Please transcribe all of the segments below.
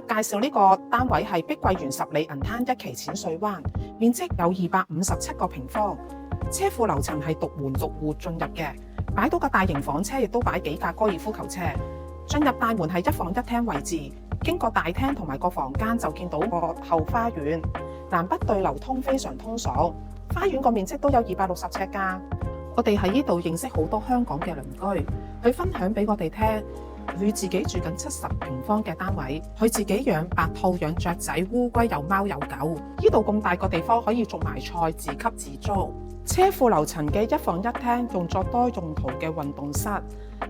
介紹呢個單位係碧桂園十里銀灘一期淺水灣，面積有257個平方，車庫樓層係獨門獨戶進入嘅，擺到個大型房車，亦都擺幾架高爾夫球車。進入大門係一房一廳位置，經過大廳同埋個房間就見到個後花園，南北對流通非常通爽。花園個面積都有260尺㗎。我哋喺呢度認識好多香港嘅鄰居，佢分享俾我哋聽。佢自己住緊70平方嘅單位，佢自己養白兔、養雀仔、烏龜，有貓有狗。呢度咁大個地方可以種埋菜，自給自足。車庫樓層嘅一房一廳用作多用途嘅運動室、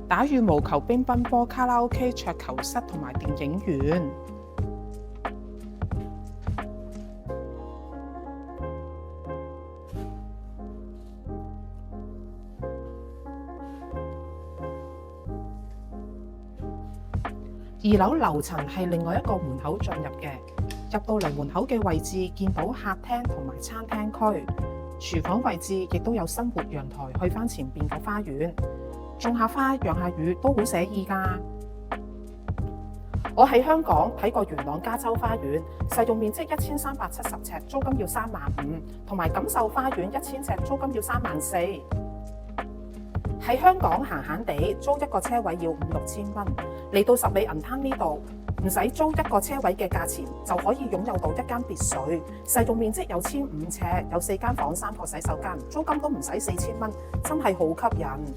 打羽毛球、乒乓波、卡拉 OK、桌球室同埋電影院。2樓樓層係另外一個門口進入嘅，入到嚟門口嘅位置見到客廳同埋餐廳區，廚房位置亦都有生活陽台去返前邊個花園，種下花養下魚都好寫意㗎。我喺香港睇過元朗加州花園，實用面積1370尺，租金要35000，同埋錦繡花園1000尺，租金要34000。喺香港閒閒地租一個車位要5-6千蚊，嚟到十里銀灘呢度唔使租一個車位嘅價錢就可以擁有到一間別墅，實用面積有1500尺，有4間房3個洗手間，租金都唔使4000蚊，真係好吸引。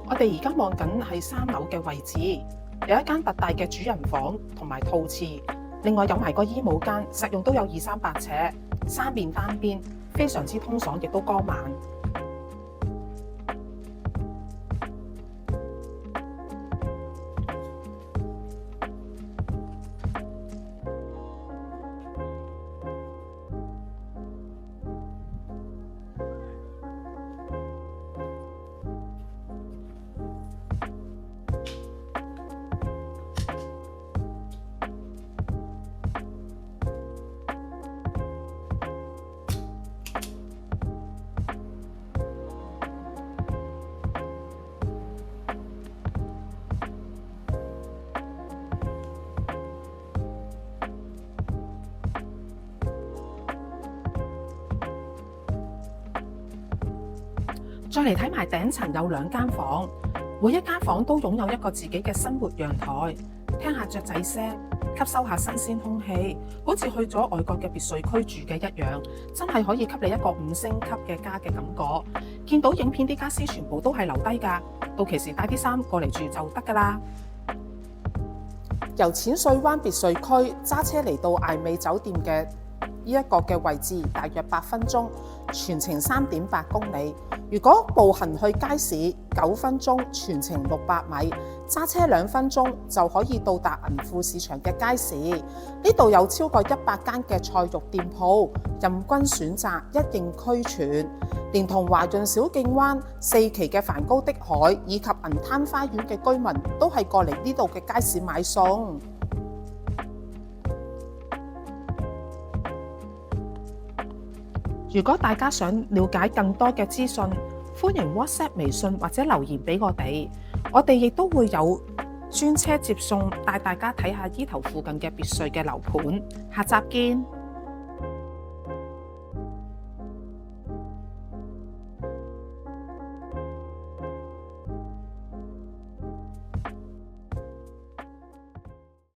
我哋而家望緊係3樓嘅位置，有一間特大嘅主人房同埋套廁，另外有埋個衣帽間，實用都有200-300尺，3面單邊，非常之通爽，亦都光猛。再嚟睇埋頂層有2間房，每一間房都擁有一個自己嘅生活陽台，聽下雀仔聲，吸收下新鮮空氣，好似去咗外國嘅別墅區住嘅一樣，真係可以給你一個5星級嘅家嘅感覺。見到影片啲家私全部都係留低㗎，到期時帶啲衫過嚟住就得㗎啦。由淺水灣別墅區揸車嚟到艾美酒店嘅呢一個嘅位置，大約8分鐘，全程3.8公里。如果步行去街市9分鐘，全程600米，揸車2分鐘就可以到達銀富市場嘅街市。呢度有超過100間嘅菜肉店鋪，任君選擇，一應俱全。連同華潤小徑灣4期嘅梵高的海以及銀灘花園嘅居民都係過嚟呢度嘅街市買餸。如果大家想了解更多嘅資訊，歡迎 WhatsApp 微信或者留言俾我哋，我哋亦都會有專車接送，帶大家睇下依頭附近嘅別墅嘅樓盤。下集見。